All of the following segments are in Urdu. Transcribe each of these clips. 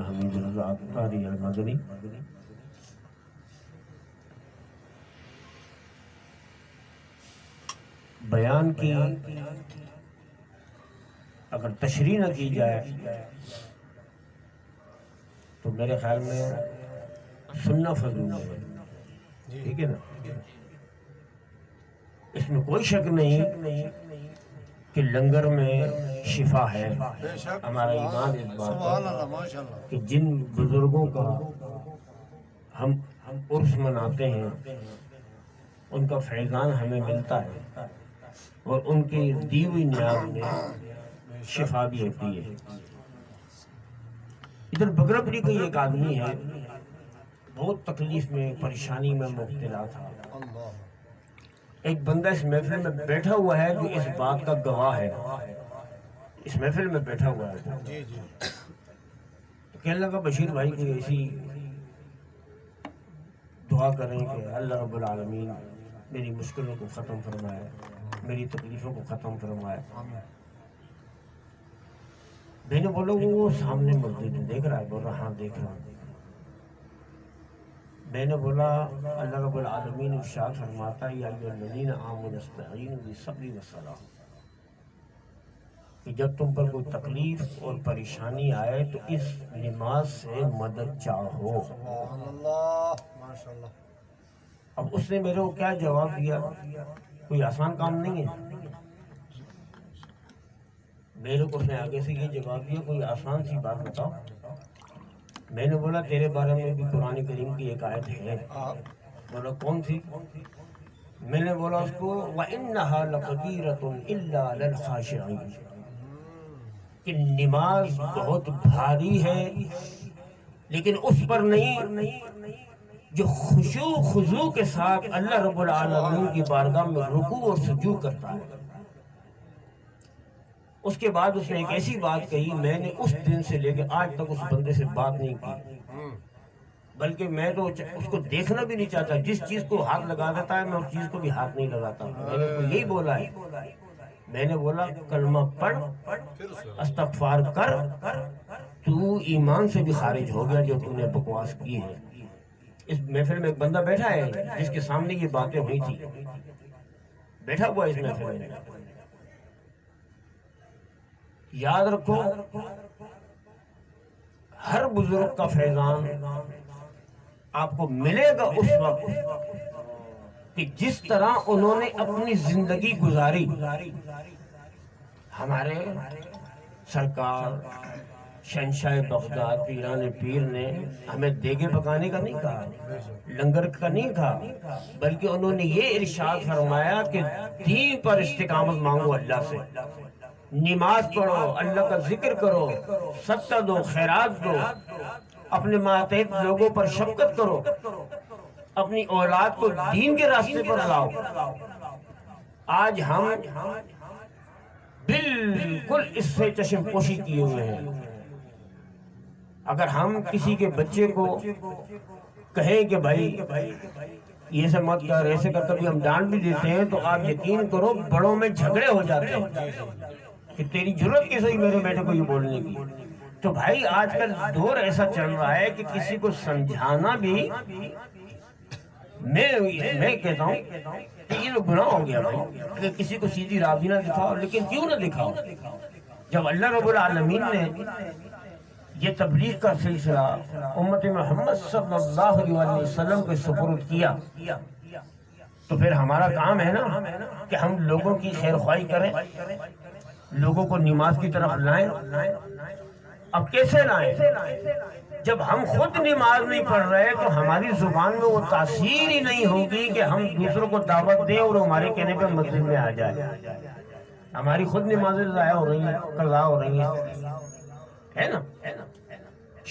حمید رضا اختاری المدنی بیان کی اگر تشریح نہ کی جائے تو میرے خیال میں سننا فضول ہے، ٹھیک ہے نا؟ اس میں کوئی شک نہیں کہ لنگر میں شفا ہے، ہمارا ایمان اس بات ہے کہ جن بزرگوں کا ہم عرس مناتے ہیں ان کا فیضان ہمیں ملتا ہے اور ان کی دی ہوئی نیاز میں شفا بھی ہوتی ہے۔ ادھر بگرپوری کا ایک آدمی ہے، بہت تکلیف میں پریشانی میں مبتلا تھا۔ ایک بندہ اس محفل میں بیٹھا ہوا ہے جو اس بات کا گواہ ہے، اس محفل میں بیٹھا ہوا ہے۔ تو کہنے لگا بشیر بھائی کوئی ایسی دعا کریں کہ اللہ رب العالمین میری مشکلوں کو ختم فرمائے، میری تکلیفوں کو ختم فرمائے۔ میں نے بولا وہ سامنے مسجد دیکھ رہا ہے؟ بول رہا ہاں دیکھ رہا ہوں۔ میں نے بولا اللہ رب العالمین ارشاد فرماتا ہے یا ایھا الذین آمنوا استعینوا بالصبر والصلاۃ، کہ جب تم پر کوئی تکلیف اور پریشانی آئے تو اس نماز سے مدد چاہو۔ اب اس نے میرے کو کیا جواب دیا؟ کوئی آسان کام نہیں ہے۔ میرے کو اس نے آگے سے یہ جواب دیا کوئی آسان سی بات بتاؤ۔ میں نے بولا تیرے بارے میں بھی قرآن کریم کی ایک آیت ہے۔ بولا کون سی؟ میں نے بولا اس کو وَإِنَّهَا لَكَبِيرَةٌ إِلَّا عَلَى الْخَاشِعِينَ، کہ نماز بہت بھاری ہے لیکن اس پر نہیں جو خشوع خضوع کے ساتھ اللہ رب العالمین کی بارگاہ میں رکوع اور سجود کرتا ہے۔ اس کے بعد اس نے ایک ایسی بات کہی، میں نے اس دن سے لے کے آج تک اس بندے سے بات نہیں کی، بلکہ میں تو اس کو دیکھنا بھی نہیں چاہتا۔ جس چیز کو ہاتھ لگا دیتا ہے میں اس چیز کو بھی ہاتھ نہیں لگاتا۔ میں نے اس کو یہی بولا ہے، میں نے بولا کلمہ پڑھ، استغفار کر، تو ایمان سے بھی خارج ہو گیا جو تم نے بکواس کی ہے۔ اس محفل میں ایک بندہ بیٹھا ہے جس کے سامنے یہ باتیں ہوئی تھی، بیٹھا ہوا اس محفل میں۔ یاد رکھو ہر بزرگ کا فیضان آپ کو ملے گا اس وقت کہ جس طرح انہوں نے اپنی زندگی گزاری۔ ہمارے سرکار شہنشاہ بغداد پیران پیر نے ہمیں دیگے پکانے کا نہیں کہا، لنگر کا نہیں کہا، بلکہ انہوں نے یہ ارشاد فرمایا کہ دین پر استقامت مانگو اللہ سے، نماز پڑھو، اللہ کا ذکر کرو، صدقہ دو، خیرات دو، اپنے ماتحت لوگوں پر شفقت کرو، اپنی اولاد کو دین کے راستے پر لاؤ۔ آج ہم بالکل اس سے چشم پوشی کیے ہوئے ہیں۔ اگر ہم کسی کے بچے کو کہیں کہ بھائی یہ سے مت کر، ایسے کر، کبھی ہم ڈانٹ بھی دیتے ہیں تو آپ یقین کرو بڑوں میں جھگڑے ہو جاتے ہیں کہ تیری جرت کیسے ہوئی میرے بیٹے کو یہ بولنے کی۔ تو بھائی آج کل دور ایسا چل رہا ہے کہ کسی کو سمجھانا بھی میں کہتا ہوں کہ یہ گناہ ہو گیا بھائی کہ کسی کو سیدھی راہ بھی نہ دکھاؤ۔ لیکن کیوں نہ دکھاؤ؟ جب اللہ رب العالمین نے یہ تبلیغ کا سلسلہ امت محمد صلی اللہ علیہ وسلم کے سپرد کیا تو پھر ہمارا کام ہے نا کہ ہم لوگوں کی خیر خواہی کریں، لوگوں کو نماز کی طرف لائیں۔ اب کیسے لائیں؟ جب ہم خود نماز نہیں پڑھ رہے تو ہماری زبان میں وہ تاثیر ہی نہیں ہوگی کہ ہم دوسروں کو دعوت دیں اور ہمارے کہنے پہ مسجد میں آ جائے۔ ہماری خود نمازیں ضائع ہو رہی ہیں، قضا ہو رہی ہیں، ہے نا؟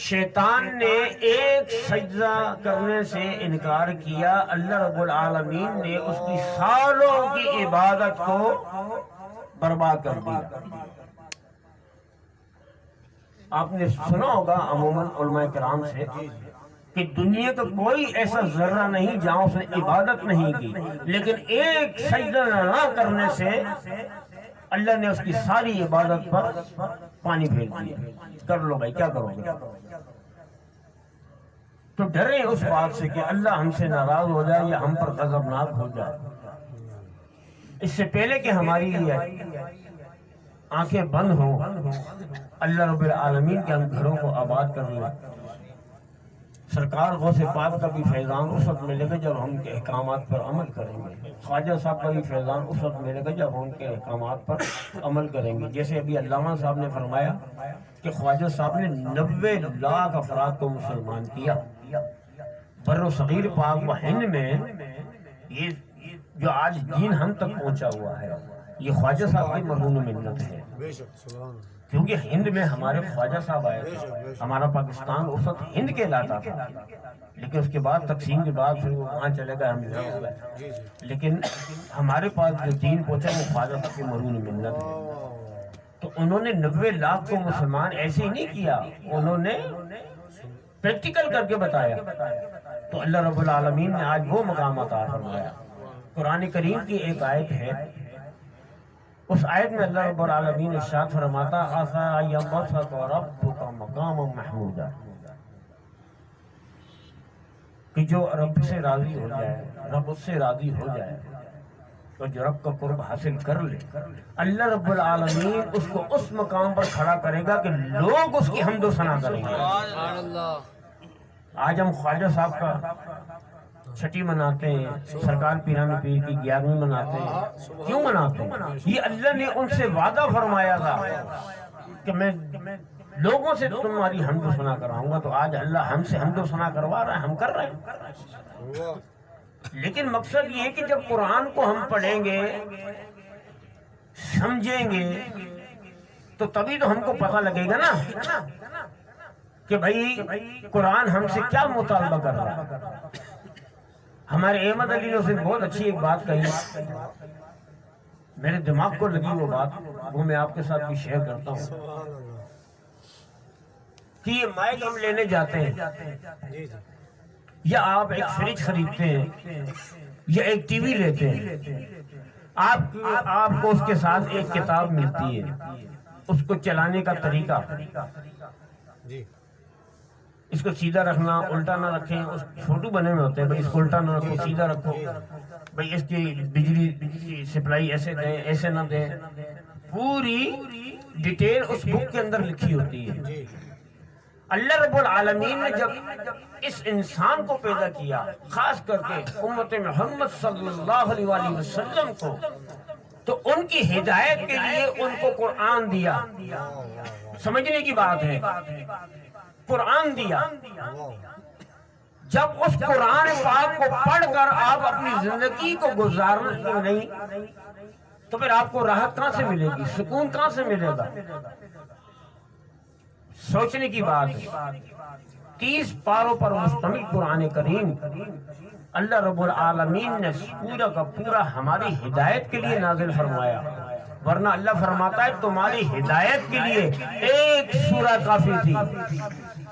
شیطان نے ایک سجدہ کرنے سے انکار کیا، اللہ رب العالمین نے اس کی سالوں کی عبادت کو برباد کر دیا۔ آپ نے سنا ہوگا عموماً علماء کرام سے کہ دنیا کا کوئی ایسا ذرہ نہیں جہاں اس نے عبادت نہیں کی، لیکن ایک سجدہ نہ کرنے سے اللہ نے اس کی ساری عبادت پر پانی پھیر دیا۔ کر لو بھائی، کیا کرو گے؟ تو ڈرے اس بات سے کہ اللہ ہم سے ناراض ہو جائے یا ہم پر غضبناک ہو جائے۔ اس سے پہلے کہ ہماری آنکھیں بند ہوں، اللہ رب العالمین کے ہم گھروں کو آباد کر لیں۔ سرکار غوث پاک کا بھی فیضان اس وقت ملے گا جب ہم کے احکامات پر عمل کریں گے۔ خواجہ صاحب کا بھی فیضان اس وقت ملے گا جب ہم ان کے احکامات پر عمل کریں گے۔ جیسے ابھی علامہ صاحب نے فرمایا کہ خواجہ صاحب نے 90 لاکھ افراد کو مسلمان کیا۔ بر و صغیر پاک و ہند میں یہ جو آج دین ہم تک پہنچا ہوا ہے، یہ خواجہ صاحب کی مرہون منت ہے۔ کیونکہ ہند میں ہمارے خواجہ صاحب آئے تھے، ہمارا پاکستان اس وقت ہند کہلاتا تھا، لیکن اس کے بعد تقسیم کے بعد پھر وہ وہاں چلے گئے، ہم یہاں ہو گئے۔ لیکن ہمارے پاس جو دین پہنچا وہ خواجہ صاحب کی مرہون منت ہے۔ تو انہوں نے 90 لاکھ کو مسلمان ایسے ہی نہیں کیا، انہوں نے پریکٹیکل کر کے بتایا۔ تو اللہ رب العالمین نے آج وہ مقام عطا فرمایا۔ قرآن کریم کی ایک آیت ہے، اس آیت میں اللہ رب العالمین ارشاد فرماتا عَسَىٰ يَبْعَثَكَ رَبُّكَ مَقَامًا مَحْمُودًا، کہ جو رب سے راضی ہو جائے، رب اس سے راضی ہو جائے تو جو رب کا قرب حاصل کر لے، اللہ رب العالمین اس کو اس مقام پر کھڑا کرے گا کہ لوگ اس کی حمد و ثنا کریں گے۔ آج ہم خواجہ صاحب کا چھٹی مناتے ہیں، سرکار پیران پیر کی 11ویں مناتے ہیں۔ کیوں مناتے ہیں؟ یہ اللہ نے ان سے وعدہ فرمایا تھا کہ میں لوگوں سے تمہاری حمد و ثنا کراؤں گا۔ تو آج اللہ ہم سے حمد و ثنا کروا رہا ہے، ہم کر رہے ہیں۔ لیکن مقصد یہ ہے کہ جب قرآن کو ہم پڑھیں گے، سمجھیں گے، تو تبھی تو ہم کو پتہ لگے گا نا کہ بھائی قرآن ہم سے کیا مطالبہ کر رہا ہے۔ ہمارے احمد علی نے اسے بہت اچھی ایک بات کہی، میرے دماغ کو لگی وہ بات، وہ میں آپ کے ساتھ بھی شیئر کرتا ہوں کہ یہ مائک ہم لینے جاتے ہیں، یا آپ ایک فریج خریدتے ہیں یا ایک ٹی وی لیتے ہیں، آپ کو اس کے ساتھ ایک کتاب ملتی ہے، اس کو چلانے کا طریقہ، اس کو سیدھا رکھنا، الٹا نہ رکھیں، اس فوٹو بنے ہوئے ہوتے ہیں، بھائی اس کو الٹا نہ رکھو، سیدھا رکھو، بھائی اس کی بجلی سپلائی ایسے دیں، ایسے نہ دیں، پوری ڈیٹیل اس بک کے اندر لکھی ہوتی ہے۔ اللہ رب العالمین نے جب اس انسان کو پیدا کیا، خاص کر کے امت محمد صلی اللہ علیہ وآلہ وسلم کو، تو ان کی ہدایت کے لیے ان کو قرآن دیا۔ سمجھنے کی بات ہے، قرآن دیا۔ جب اس قرآن پاک کو پڑھ کر آپ اپنی زندگی کو گزارنے نہیں تو پھر آپ کو راحت کہاں سے ملے گی، سکون کہاں سے ملے گا؟ سوچنے کی بات ہے۔ 30 پاروں پر مشتمل قرآن کریم اللہ رب العالمین نے پورا کا پورا ہماری ہدایت کے لیے نازل فرمایا، ورنہ اللہ فرماتا ہے تمہاری ہدایت کے لیے ایک سورہ کافی تھی،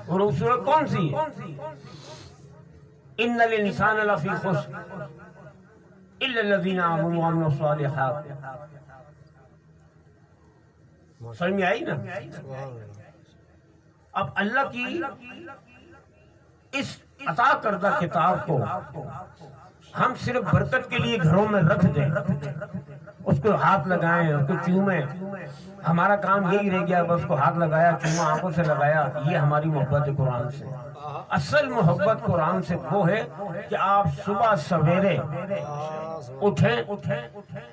اور وہ سورہ کون سی؟ ان الانسان لفی خسر الا الذین آمنوا وعملوا الصالحات۔ سمجھ میں آئی نا؟ اب اللہ کی اس عطا کردہ کتاب کو ہم صرف برکت کے لیے گھروں میں رکھ دیں، اس کو ہاتھ لگائیں، اس کو چومیں، ہمارا کام یہی رہ گیا، بس کو ہاتھ لگایا، چوما، آنکھوں سے لگایا، یہ ہماری محبت ہے قرآن سے۔ اصل محبت قرآن سے وہ ہے کہ آپ صبح سویرے اٹھیں،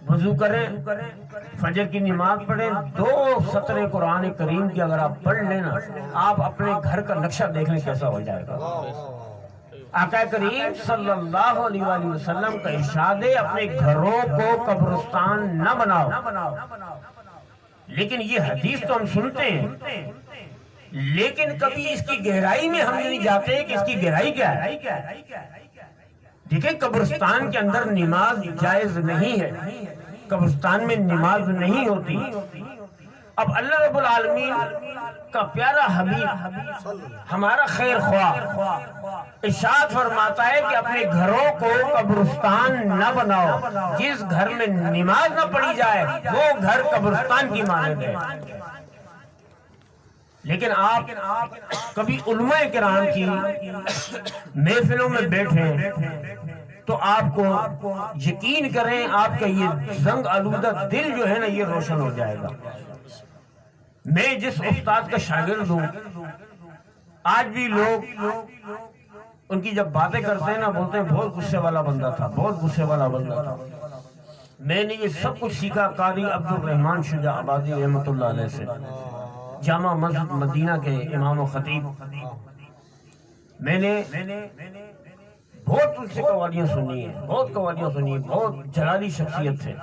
وضو کریں، فجر کی نماز پڑھیں، 2 سطریں قرآن کریم کی اگر آپ پڑھ لینا، آپ اپنے گھر کا نقشہ دیکھ لیں کیسا ہو جائے گا۔ آقا کریم صلی اللہ علیہ وآلہ وسلم کا ارشاد ہے اپنے گھروں کو قبرستان نہ بناؤ۔ لیکن یہ حدیث تو ہم سنتے ہیں، لیکن کبھی اس کی گہرائی میں ہم نہیں جاتے کہ اس کی گہرائی کیا ہے۔ دیکھیں قبرستان کے اندر نماز جائز نہیں ہے، قبرستان میں نماز نہیں ہوتی۔ اب اللہ رب العالمین کا پیارا حبیب ہمارا خیر خواہ ارشاد فرماتا ہے کہ اپنے گھروں کو قبرستان نہ بناؤ، جس گھر میں نماز نہ پڑھی جائے وہ گھر قبرستان کی مانند ہے۔ لیکن آپ کبھی علماء کرام کی محفلوں میں بیٹھیں تو آپ کو یقین کریں آپ کا یہ زنگ آلودہ دل جو ہے نا یہ روشن ہو جائے گا۔ میں جس استاد کا شاگرد ہوں، آج بھی لوگ ان کی جب باتیں کرتے ہیں نا بولتے ہیں بہت غصے والا بندہ تھا، بہت غصے والا بندہ تھا۔ میں نے یہ سب کچھ سیکھا قاری عبد الرحمن شجاع آبادی رحمۃ اللہ علیہ سے، جامع مسجد مدینہ کے امام و خطیب۔ میں نے بہت ان سے قوالیاں سنی ہیں، بہت قوالیاں سنی ہیں، بہت جلالی شخصیت تھے۔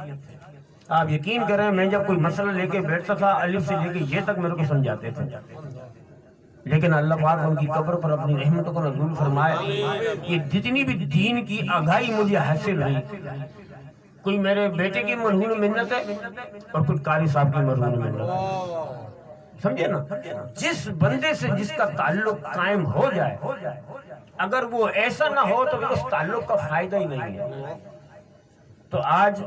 آپ یقین کریں میں جب کوئی مسئلہ لے کے بیٹھتا تھا الف سے لے کے یہ تک میرے کو سمجھاتے تھے، لیکن اللہ پاک ان کی قبر پر اپنی رحمتوں کو نزول فرمائے۔ یہ جتنی بھی دین کی آگاہی مجھے حاصل ہوئی، کوئی میرے بیٹے کی مرہون منت ہے اور کچھ قاری صاحب کی مرہون منت ہے، سمجھے نا؟ جس بندے سے جس کا تعلق قائم ہو جائے، اگر وہ ایسا نہ ہو تو اس تعلق کا فائدہ ہی نہیں ہے۔ تو آج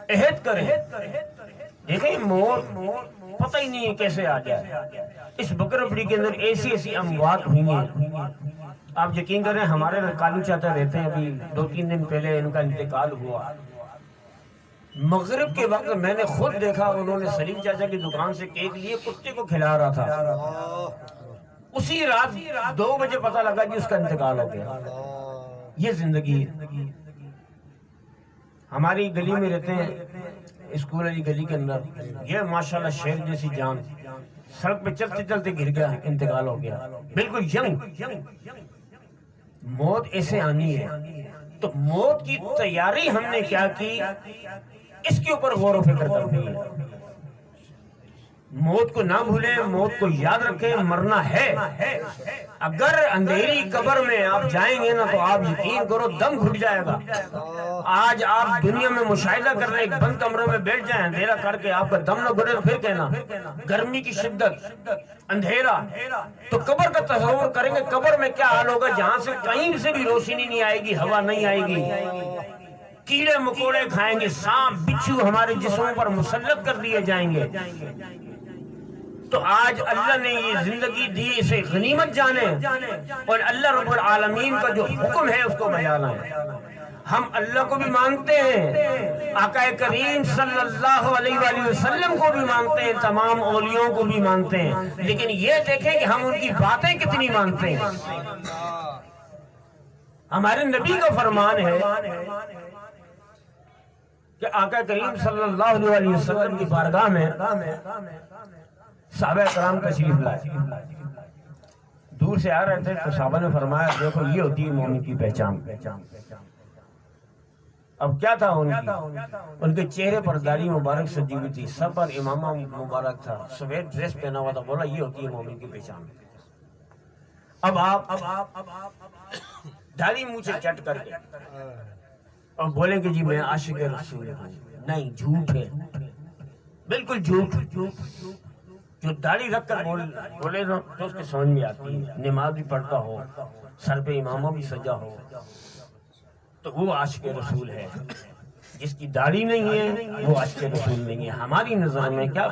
عہد کریں، دیکھیں موت پتہ ہی نہیں ہے کیسے آ جائے۔ اس بکرپڑی کے اندر ایسی ایسی اموات ہوئی ہیں، آپ یقین کریں ہمارے کالو چاچا رہتے ہیں، ابھی 2-3 دن پہلے ان کا انتقال ہوا۔ مغرب کے وقت میں نے خود دیکھا انہوں نے سلیم چاچا کی دکان سے کیک لیے، کتے کو کھلا رہا تھا، اسی رات 2 بجے پتہ لگا کہ اس کا انتقال ہو گیا۔ یہ زندگی ہے۔ ہماری گلی میں رہتے ہیں، اسکول والی گلی کے اندر، یہ ماشاءاللہ شیر جیسی جان، سڑک پہ چلتے چلتے گر گیا، انتقال ہو گیا، بالکل ینگ۔ موت ایسے آنی ہے، تو موت کی تیاری ہم نے کیا کی اس کے اوپر غور و فکر کرنی ہے۔ موت کو نہ بھولیں، موت کو یاد رکھیں، مرنا ہے۔ اگر اندھیری قبر میں آپ جائیں گے نا تو آپ یقین کرو دم گھٹ جائے گا۔ آج آپ دنیا میں مشاہدہ کر رہے ہیں، ایک بند کمرے میں بیٹھ جائیں اندھیرا کر کے، آپ کا دم نہ گھٹے، پھر کہنا گرمی کی شدت، اندھیرا، تو قبر کا تصور کریں گے قبر میں کیا حال ہوگا، جہاں سے کہیں سے بھی روشنی نہیں آئے گی، ہوا نہیں آئے گی، کیڑے مکوڑے کھائیں گے، سانپ بچھو ہمارے جسموں پر مسلط کر دیے جائیں گے۔ تو آج اللہ نے یہ زندگی دی، اسے غنیمت جانے اور اللہ رب العالمین کا جو حکم ہے اس کو بیانا ہے۔ ہم اللہ کو بھی مانتے ہیں، آقا کریم صلی اللہ علیہ وآلہ وسلم کو بھی مانتے ہیں، تمام اولیاءوں کو بھی مانتے ہیں، لیکن یہ دیکھیں کہ ہم ان کی باتیں کتنی مانتے ہیں۔ ہمارے نبی کا فرمان ہے کہ آقا کریم صلی اللہ علیہ وسلم کی بارگاہ میں صحابہ کرام تشریف لائے، دور سے آ رہے تھے تو صحابہ نے فرمایا دیکھو یہ ہوتی ہے مومن کی پہچان۔ اب کیا تھا ان کے چہرے پر داڑھی مبارک سجی ہوئی تھی، سر پر امامہ مبارک تھا، سفید ڈریس پہنا ہوا تھا، بولا یہ ہوتی ہے مومن کی پہچان۔ اب آپ داڑھی منہ سے چٹ کر کے اور بولیں کہ جی میں عاشق رسول ہوں، نہیں، جھوٹ ہے، بالکل جھوٹ۔ جو داڑھی رکھ کر بولے نا تو اس کے سمجھ میں آتی ہے، نماز بھی پڑھتا ہو، سر پہ امامہ بھی سجا ہو، تو وہ عاشق رسول ہے۔ جس کی داڑھی نہیں ہے وہ عاشق رسول نہیں ہے۔ ہماری نظر میں کیا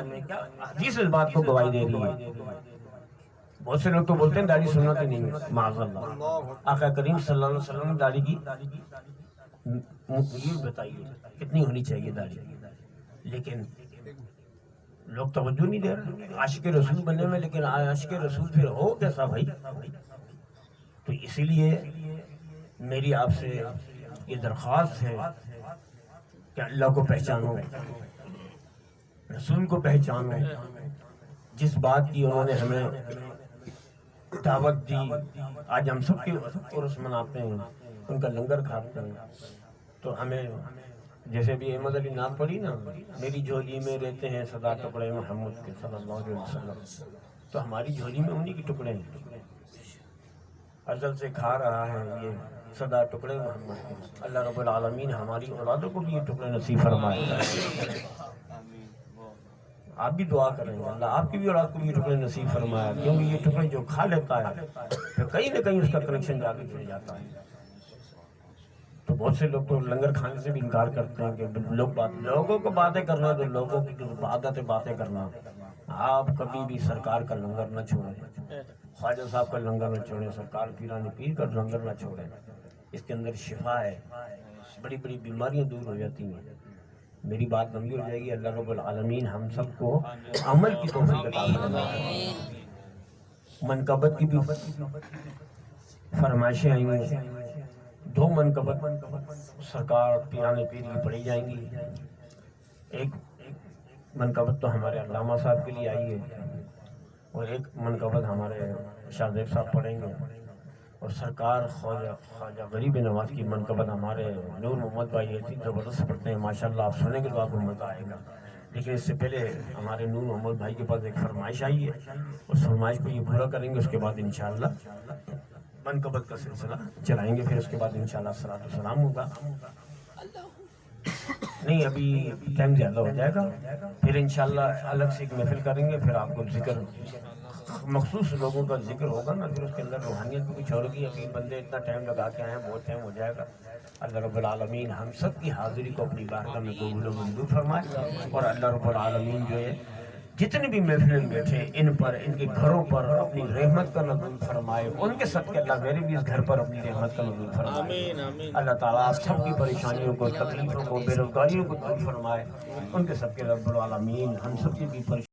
حدیث اس بات کو گواہی دے رہی ہے۔ بہت سے لوگ تو بولتے ہیں داڑھی سنت ہی نہیں ہے، معاذ اللہ۔ آقا کریم صلی اللہ علیہ وسلم نے داڑھی کی یہ بتائیے کتنی ہونی چاہیے داڑھی، لیکن لوگ توجہ نہیں دے رہے عاشق رسول بننے میں، لیکن عاشق رسول پھر ہو کیسا بھائی؟ تو اسی لیے میری آپ سے یہ درخواست ہے کہ اللہ کو پہچانو، رسول کو پہچانو۔ جس بات کی انہوں نے ہمیں دعوت دی، آج ہم سب کے عرس مناتے ہیں، ان کا لنگر کھاتے ہیں، تو ہمیں جیسے بھی احمد علی نعت پڑھی نا، میری جھولی میں رہتے ہیں صدا ٹکڑے محمد کے صلی اللہ علیہ وسلم، تو ہماری جھولی میں انہی کے ٹکڑے ہیں، ازل سے کھا رہا ہے یہ صدا ٹکڑے محمد کے۔ اللہ رب العالمین ہماری اولادوں کو بھی یہ ٹکڑے نصیب فرمائے۔ آپ بھی دعا کریں گے اللہ آپ کی بھی اولاد کو بھی یہ ٹکڑے نصیب فرمایا، کیونکہ یہ ٹکڑے جو کھا لیتا ہے پھر کہیں نہ کہیں اس کا کنیکشن جا کے جڑ جاتا ہے۔ تو بہت سے لوگ تو لنگر کھانے سے بھی انکار کرتے ہیں کہ لوگوں کو باتیں کرنا، تو لوگوں کی عادت ہے باتیں کرنا، آپ کبھی بھی سرکار کا لنگر نہ چھوڑیں، خواجہ صاحب کا لنگر نہ چھوڑیں، سرکار پیران پیر کا لنگر نہ چھوڑیں. اس کے اندر شفا ہے، بڑی بڑی بیماریاں دور ہو جاتی ہیں. میری بات لمبی ہو جائے گی. اللہ رب العالمین ہم سب کو عمل کی توفیق عطا فرمائے. منقبت کی بھی فرمائشیں آئی ہیں. 2 منقبت سرکار پیران پیر کی پڑھی جائیں گی. ایک منقبت تو ہمارے علامہ صاحب کے لیے آئی ہے، اور ایک منقبت ہمارے شاہ زیب صاحب پڑھیں گے. اور سرکار خواجہ غریب نواز کی منقبت ہمارے نور محمد بھائی اتنی زبردست پڑھتے ہیں ماشاءاللہ، آپ سنیں گے تو آپ کو مزہ آئے گا. لیکن اس سے پہلے ہمارے نور محمد بھائی کے پاس ایک فرمائش آئی ہے، اس فرمائش کو یہ پورا کریں گے. اس کے بعد انشاءاللہ منقبت کا سلسلہ چلائیں گے. پھر اس کے بعد انشاءاللہ الصلاۃ والسلام ہوگا. نہیں ابھی ٹائم زیادہ ہو جائے گا. پھر انشاءاللہ الگ سے ایک محفل کریں گے. پھر آپ کو ذکر مخصوص لوگوں کا ذکر ہوگا نا، پھر اس کے اندر روحانیت بھی کچھ ہوگی. ابھی بندے اتنا ٹائم لگا کے آئے ہیں، بہت ٹائم ہو جائے گا. اللہ رب العالمین ہم سب کی حاضری کو اپنی بارگاہ میں قبول و منظور فرمائے. اور اللہ رب العالمین جو ہے جتنے بھی محفلیں بیٹھے ان پر، ان کے گھروں پر اپنی رحمت کا نزول فرمائے. ان کے صدقے اللہ میرے بھی اس گھر پر اپنی رحمت کا نزول فرمائے. اللہ تعالیٰ سب کی پریشانیوں کو، تکلیفوں کو، بے روزگاریوں کو دور فرمائے. ان کے صدقے رب العالمین ہم سب کی بھی پریشانی